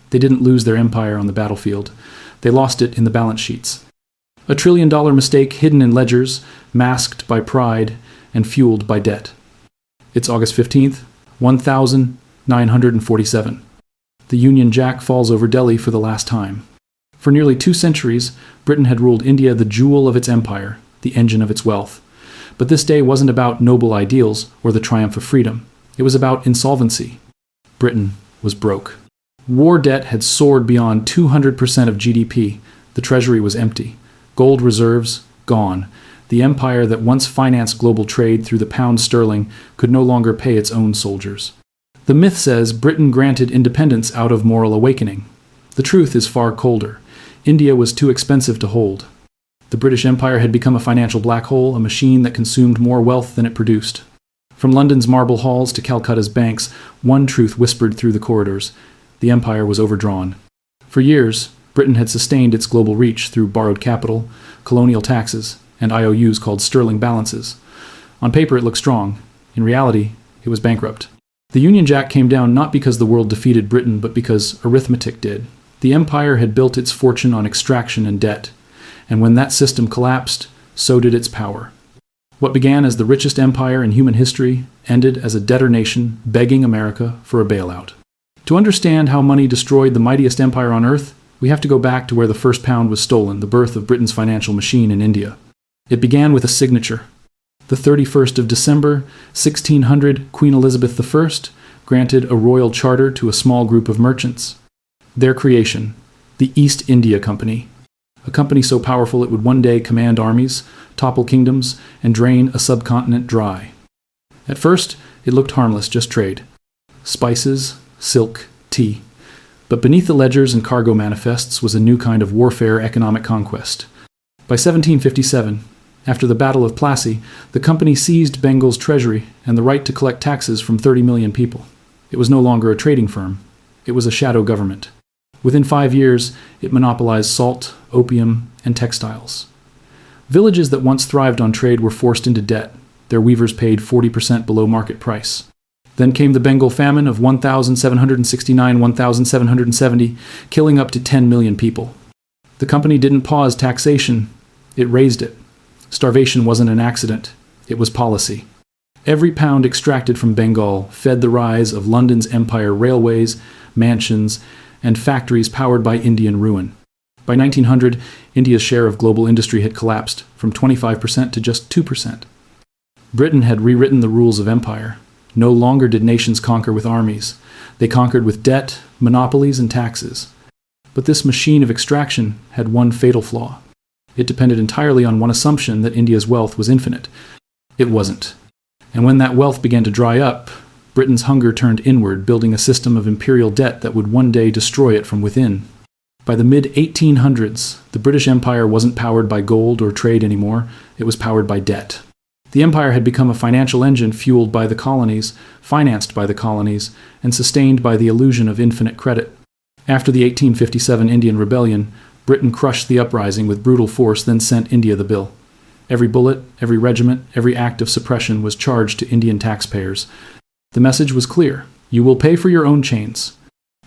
They didn't lose their empire on the battlefield. They lost it in the balance sheets. A trillion-dollar mistake hidden in ledgers, masked by pride and fueled by debt. It's August 15th, 1947. The Union Jack falls over Delhi for the last time. For nearly 2 centuries, Britain had ruled India, the jewel of its empire, the engine of its wealth. But this day wasn't about noble ideals or the triumph of freedom. It was about insolvency. Britain was broke. War debt had soared beyond 200% of GDP. The treasury was empty. Gold reserves, gone. The empire that once financed global trade through the pound sterling could no longer pay its own soldiers. The myth says Britain granted independence out of moral awakening. The truth is far colder. India was too expensive to hold. The British Empire had become a financial black hole, a machine that consumed more wealth than it produced. From London's marble halls to Calcutta's banks, one truth whispered through the corridors: the empire was overdrawn. For years, Britain had sustained its global reach through borrowed capital, colonial taxes, and IOUs called sterling balances. On paper it looked strong. In reality, it was bankrupt. The Union Jack came down not because the world defeated Britain, but because arithmetic did. The empire had built its fortune on extraction and debt, and when that system collapsed, so did its power. What began as the richest empire in human history ended as a debtor nation begging America for a bailout. To understand how money destroyed the mightiest empire on earth, we have to go back to where the first pound was stolen, the birth of Britain's financial machine in India. It began with a signature. The 31st of December, 1600, Queen Elizabeth I granted a royal charter to a small group of merchants. Their creation, the East India Company, a company so powerful it would one day command armies, topple kingdoms, and drain a subcontinent dry. At first, it looked harmless, just trade. Spices, silk, tea. But beneath the ledgers and cargo manifests was a new kind of warfare economic conquest. By 1757, after the Battle of Plassey, the company seized Bengal's treasury and the right to collect taxes from 30 million people. It was no longer a trading firm. It was a shadow government. Within 5 years, it monopolized salt, opium, and textiles. Villages that once thrived on trade were forced into debt. Their weavers paid 40% below market price. Then came the Bengal famine of 1769-1770, killing up to 10 million people. The company didn't pause taxation, it raised it. Starvation wasn't an accident, it was policy. Every pound extracted from Bengal fed the rise of London's empire railways, mansions, and factories powered by Indian ruin. By 1900, India's share of global industry had collapsed from 25% to just 2%. Britain had rewritten the rules of empire. No longer did nations conquer with armies. They conquered with debt, monopolies, and taxes. But this machine of extraction had one fatal flaw. It depended entirely on one assumption that India's wealth was infinite. It wasn't. And when that wealth began to dry up, Britain's hunger turned inward, building a system of imperial debt that would one day destroy it from within. By the mid-1800s, the British Empire wasn't powered by gold or trade anymore. It was powered by debt. The empire had become a financial engine fueled by the colonies, financed by the colonies, and sustained by the illusion of infinite credit. After the 1857 Indian Rebellion, Britain crushed the uprising with brutal force, then sent India the bill. Every bullet, every regiment, every act of suppression was charged to Indian taxpayers. The message was clear: you will pay for your own chains.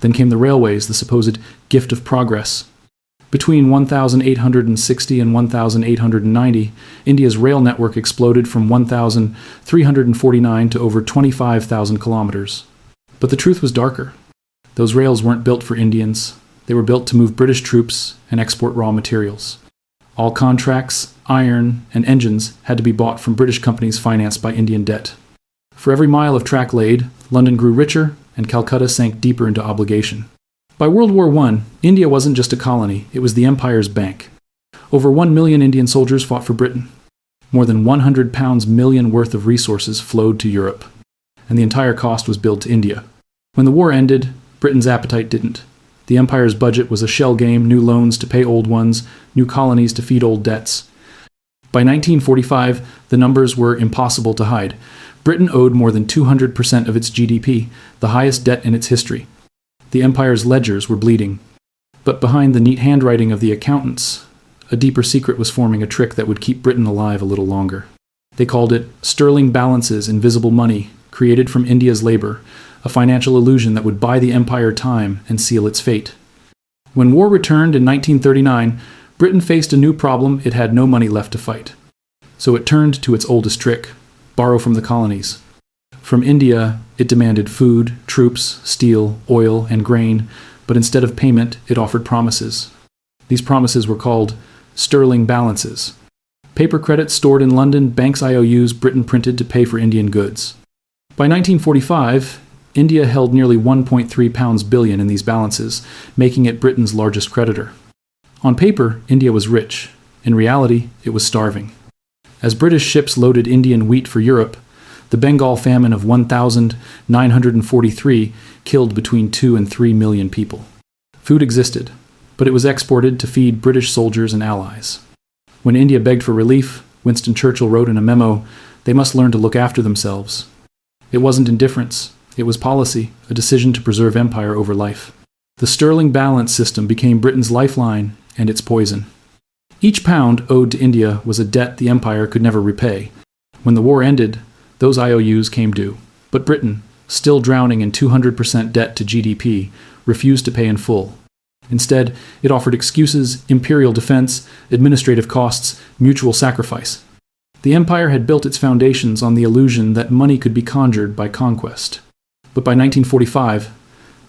Then came the railways, the supposed gift of progress. Between 1860 and 1890, India's rail network exploded from 1,349 to over 25,000 kilometers. But the truth was darker. Those rails weren't built for Indians. They were built to move British troops and export raw materials. All contracts, iron, and engines had to be bought from British companies financed by Indian debt. For every mile of track laid, London grew richer and Calcutta sank deeper into obligation. By World War I, India wasn't just a colony, it was the empire's bank. Over 1 million Indian soldiers fought for Britain. More than £100 million worth of resources flowed to Europe. And the entire cost was billed to India. When the war ended, Britain's appetite didn't. The empire's budget was a shell game, new loans to pay old ones, new colonies to feed old debts. By 1945, the numbers were impossible to hide. Britain owed more than 200% of its GDP, the highest debt in its history. The empire's ledgers were bleeding. But behind the neat handwriting of the accountants, a deeper secret was forming, a trick that would keep Britain alive a little longer. They called it sterling balances, invisible money, created from India's labor, a financial illusion that would buy the empire time and seal its fate. When war returned in 1939, Britain faced a new problem. It had no money left to fight. So it turned to its oldest trick: borrow from the colonies. From India, it demanded food, troops, steel, oil, and grain, but instead of payment, it offered promises. These promises were called sterling balances. Paper credits stored in London, banks' IOUs Britain printed to pay for Indian goods. By 1945, India held nearly £1.3 billion in these balances, making it Britain's largest creditor. On paper, India was rich. In reality, it was starving. As British ships loaded Indian wheat for Europe, the Bengal famine of 1943 killed between 2 and 3 million people. Food existed, but it was exported to feed British soldiers and allies. When India begged for relief, Winston Churchill wrote in a memo, "They must learn to look after themselves." It wasn't indifference, it was policy, a decision to preserve empire over life. The sterling balance system became Britain's lifeline and its poison. Each pound owed to India was a debt the empire could never repay. When the war ended, those IOUs came due. But Britain, still drowning in 200% debt to GDP, refused to pay in full. Instead, it offered excuses, imperial defense, administrative costs, mutual sacrifice. The empire had built its foundations on the illusion that money could be conjured by conquest. But by 1945,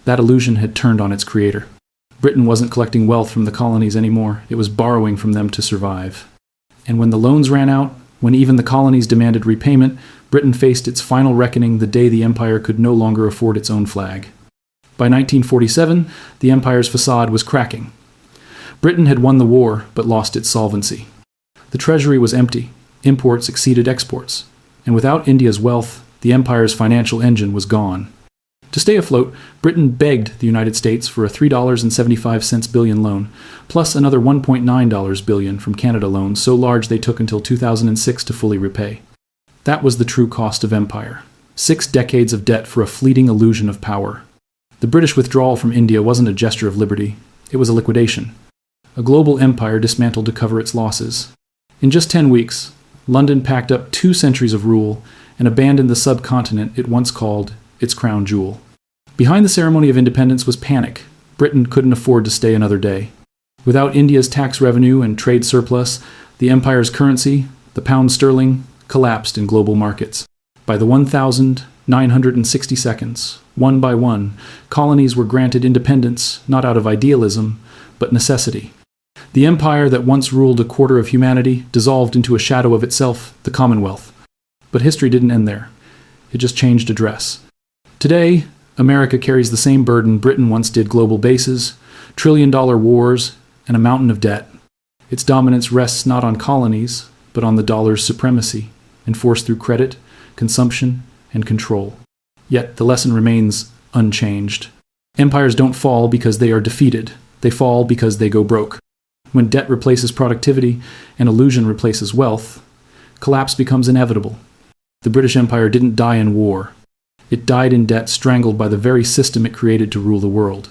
that illusion had turned on its creator. Britain wasn't collecting wealth from the colonies anymore, it was borrowing from them to survive. And when the loans ran out, when even the colonies demanded repayment, Britain faced its final reckoning the day the empire could no longer afford its own flag. By 1947, the empire's facade was cracking. Britain had won the war, but lost its solvency. The treasury was empty, imports exceeded exports, and without India's wealth, the empire's financial engine was gone. To stay afloat, Britain begged the United States for a $3.75 billion loan, plus another $1.9 billion from Canada loans so large they took until 2006 to fully repay. That was the true cost of empire. 6 decades of debt for a fleeting illusion of power. The British withdrawal from India wasn't a gesture of liberty, it was a liquidation. A global empire dismantled to cover its losses. In just 10 weeks, London packed up 2 centuries of rule and abandoned the subcontinent it once called its crown jewel. Behind the ceremony of independence was panic. Britain couldn't afford to stay another day. Without India's tax revenue and trade surplus, the empire's currency, the pound sterling, collapsed in global markets. By the 1,960 one by one, colonies were granted independence not out of idealism, but necessity. The empire that once ruled a quarter of humanity dissolved into a shadow of itself, the Commonwealth. But history didn't end there. It just changed address. Today, America carries the same burden Britain once did: global bases, trillion-dollar wars, and a mountain of debt. Its dominance rests not on colonies, but on the dollar's supremacy, enforced through credit, consumption, and control. Yet the lesson remains unchanged. Empires don't fall because they are defeated. They fall because they go broke. When debt replaces productivity and illusion replaces wealth, collapse becomes inevitable. The British Empire didn't die in war. It died in debt, strangled by the very system it created to rule the world.